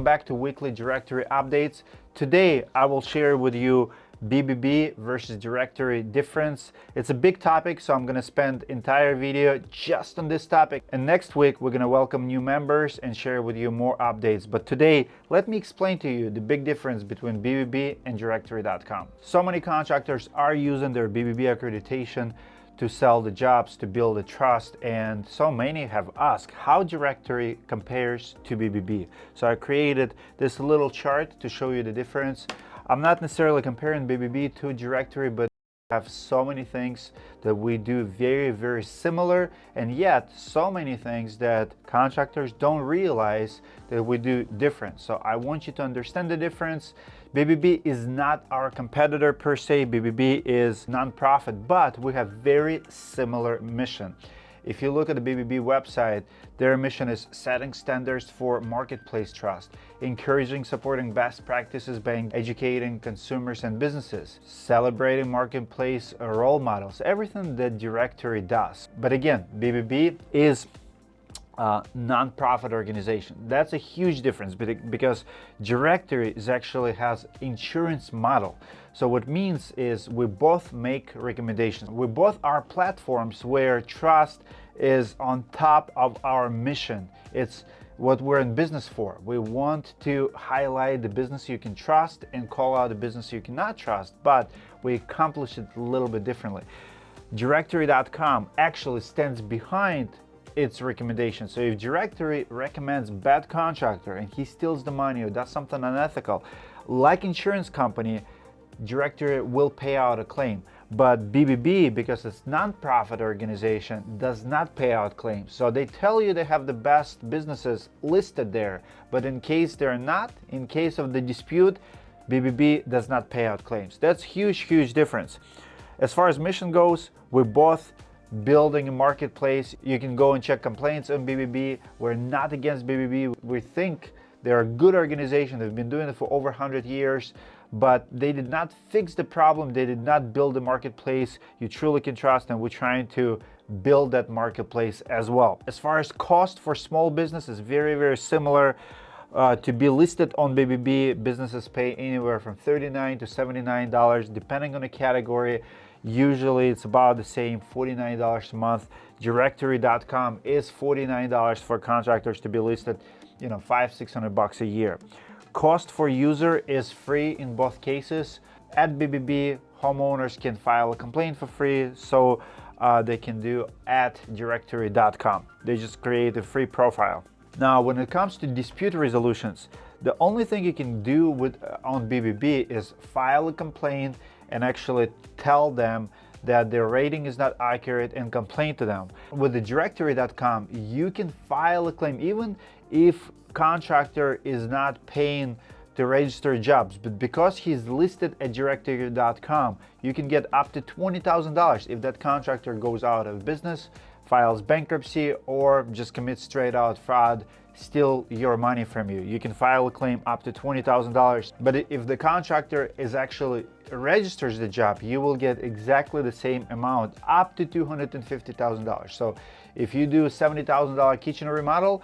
welcome back to weekly directory updates. Today I will share with you BBB versus directory difference. It's a big topic, so I'm going to spend entire video just on this topic, and next week we're going to welcome new members and share with you more updates. But today let me explain to you the big difference between BBB and directory.com. So many contractors are using their BBB accreditation to sell the jobs, to build a trust, and so many have asked how directory compares to BBB. So I created this little chart to show you the difference. I'm not necessarily comparing BBB to directory, but we have so many things that we do very similar, and yet so many things that contractors don't realize that we do different. So I want you to understand the difference. BBB is not our competitor per se. BBB is non-profit, but we have very similar mission. If you look at the BBB website, their mission is setting standards for marketplace trust, encouraging, supporting best practices by educating consumers and businesses, celebrating marketplace role models, everything that directory does. But again, BBB is a non-profit organization. That's a huge difference because directory actually has insurance model. So what it means is we both make recommendations. We both are platforms where trust is on top of our mission. It's what we're in business for. We want to highlight the business you can trust and call out the business you cannot trust, but we accomplish it a little bit differently. Directory.com actually stands behind its recommendation. So if directory recommends bad contractor and he steals the money or does something unethical, like insurance company, directory will pay out a claim. But BBB, because it's non-profit organization, does not pay out claims. So they tell you they have the best businesses listed there, but in case they're not, in case of the dispute, BBB does not pay out claims. That's huge difference. As far as mission goes, we're both building a marketplace. You can go and check complaints on BBB. We're not against BBB. We think they're a good organization. They've been doing it for over 100 years, but they did not fix the problem. They did not build a marketplace you truly can trust, and we're trying to build that marketplace as well. As far as cost for small business is very similar. To be listed on BBB, businesses pay anywhere from $39 to $79 depending on the category. Usually it's about the same, $49 a month. Directory.com is $49 for contractors to be listed, $500-600 a year. Cost for user is free in both cases. At BBB, homeowners can file a complaint for free, so they can do at directory.com. They just create a free profile. Now, when it comes to dispute resolutions, the only thing you can do on BBB is file a complaint and actually tell them that their rating is not accurate and complain to them. With the directory.com, you can file a claim even if contractor is not paying to register jobs, but because he's listed at directory.com, you can get up to $20,000 if that contractor goes out of business, files bankruptcy, or just commits straight out fraud, steal your money from you. You can file a claim up to $20,000. But if the contractor is actually registers the job, you will get exactly the same amount, up to $250,000. So if you do $70,000 kitchen remodel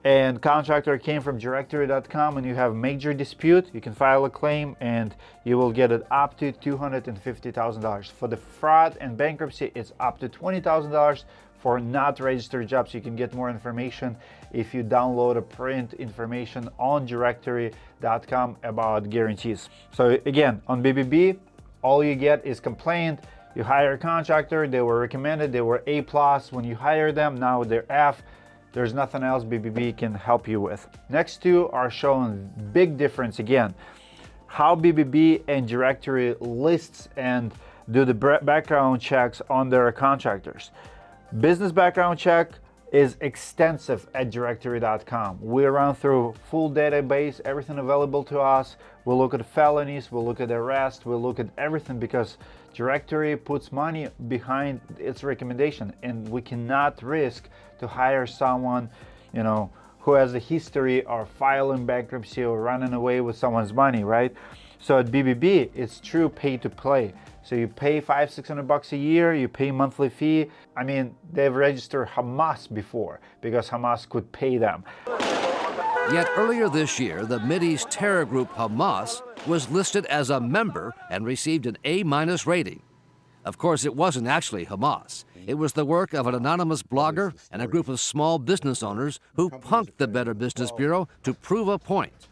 and contractor came from directory.com and you have major dispute, you can file a claim and you will get it up to $250,000. For the fraud and bankruptcy, it's up to $20,000. For not registered jobs, you can get more information if you download or print information on directory.com about guarantees. So again, on BBB, all you get is complaint. You hire a contractor, they were recommended, they were A+. When you hire them, now they're F. There's nothing else BBB can help you with. Next two are showing big difference again. How BBB and directory lists and do the background checks on their contractors. Business background check is extensive at directory.com. We run through full database, everything available to us. We'll look at felonies, we'll look at arrest, we'll look at everything because directory puts money behind its recommendation, and we cannot risk to hire someone, who has a history of filing bankruptcy or running away with someone's money, right? So at BBB, it's true pay to play. So you pay $500-600 a year, you pay monthly fee. I mean, they've registered Hamas before because Hamas could pay them. Yet earlier this year, the Mideast terror group Hamas was listed as a member and received an A- rating. Of course, it wasn't actually Hamas. It was the work of an anonymous blogger and a group of small business owners who punked the Better Business Bureau to prove a point.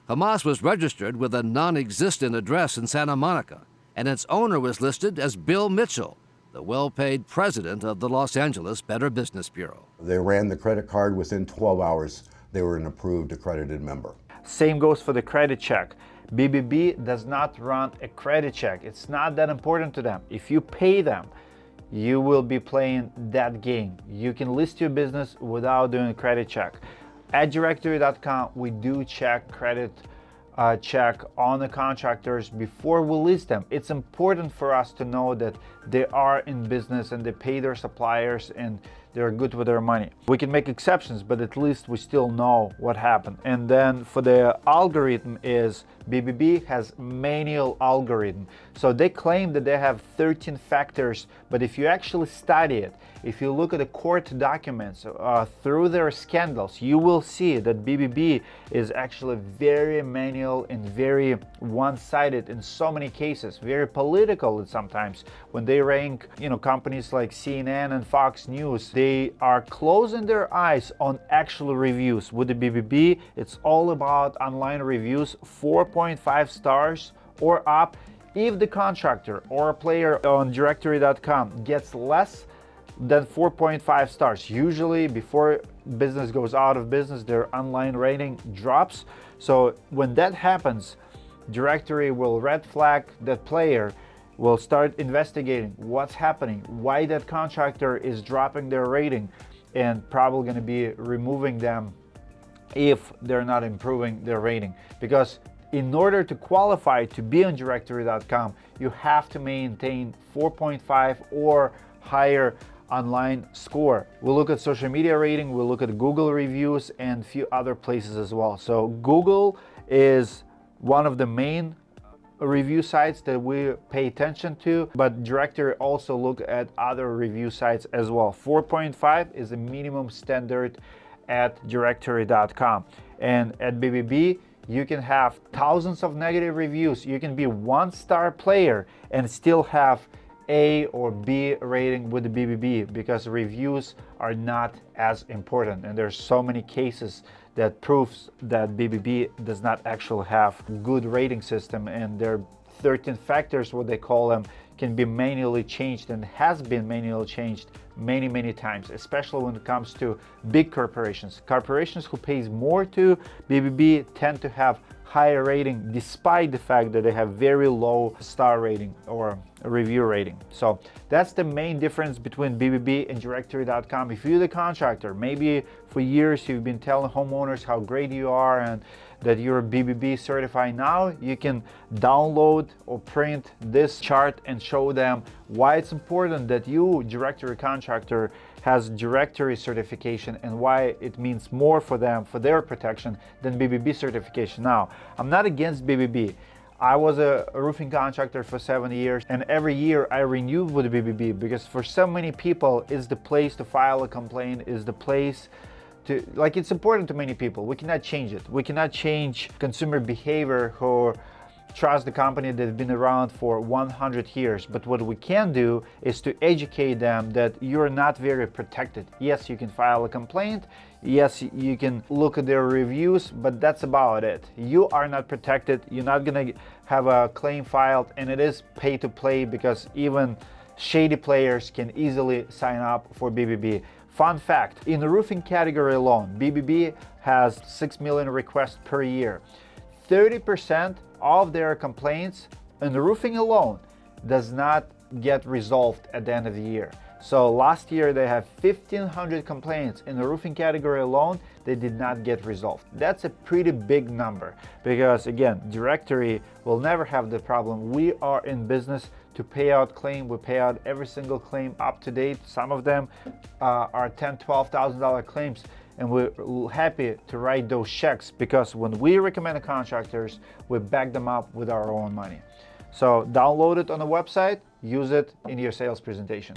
Hamas was registered with a non-existent address in Santa Monica, and its owner was listed as Bill Mitchell, the well-paid president of the Los Angeles Better Business Bureau. They ran the credit card. Within 12 hours, they were an approved accredited member. Same goes for the credit check. BBB does not run a credit check. It's not that important to them. If you pay them, you will be playing that game. You can list your business without doing a credit check. At Directorii.com, we do check credit check on the contractors before we list them. It's important for us to know that they are in business and they pay their suppliers and they're good with their money. We can make exceptions, but at least we still know what happened. And then for the algorithm is BBB has manual algorithm. So they claim that they have 13 factors, but if you actually study it, if you look at the court documents through their scandals, you will see that BBB is actually very manual and very one-sided in so many cases, very political sometimes. When they rank, companies like CNN and Fox News, they are closing their eyes on actual reviews. With the BBB, it's all about online reviews, 4.5 stars or up. If the contractor or a player on Directorii.com gets less than 4.5 stars, usually before business goes out of business, their online rating drops. So when that happens, Directory will red flag that player, will start investigating what's happening, why that contractor is dropping their rating, and probably going to be removing them if they're not improving their rating. Because in order to qualify to be on Directorii.com, you have to maintain 4.5 or higher online score. We'll look at social media rating, we'll look at Google reviews and a few other places as well. So Google is one of the main review sites that we pay attention to, but Directory also look at other review sites as well. 4.5 is a minimum standard at Directorii.com. And at BBB, you can have thousands of negative reviews. You can be one-star player and still have A or B rating with the BBB, because reviews are not as important. And there's so many cases that proves that BBB does not actually have good rating system, and their 13 factors, what they call them, can be manually changed and has been manually changed many times, especially when it comes to big corporations. Corporations who pays more to BBB tend to have higher rating despite the fact that they have very low star rating or review rating. So that's the main difference between BBB and Directorii.com. If you're the contractor, maybe for years you've been telling homeowners how great you are and that you're BBB certified, now you can download or print this chart and show them why it's important that you, Directory contractor, has Directory certification and why it means more for them, for their protection, than BBB certification. Now, I'm not against BBB. I was a roofing contractor for 7 years, and every year I renewed with BBB because for so many people, it's the place to file a complaint, is the place to, it's important to many people. We cannot change it. We cannot change consumer behavior who trust the company that's been around for 100 years. But what we can do is to educate them that you're not very protected. Yes, you can file a complaint. Yes, you can look at their reviews, but that's about it. You are not protected. You're not gonna have a claim filed, and it is pay to play because even shady players can easily sign up for BBB. Fun fact, in the roofing category alone, BBB has 6 million requests per year. 30% of their complaints in the roofing alone does not get resolved at the end of the year. So last year they have 1,500 complaints in the roofing category alone. They did not get resolved. That's a pretty big number because, again, Directory will never have the problem. We are in business to pay out claim. We pay out every single claim up to date. Some of them are $10,000, $12,000 claims, and we're happy to write those checks because when we recommend the contractors, we back them up with our own money. So download it on the website, use it in your sales presentation.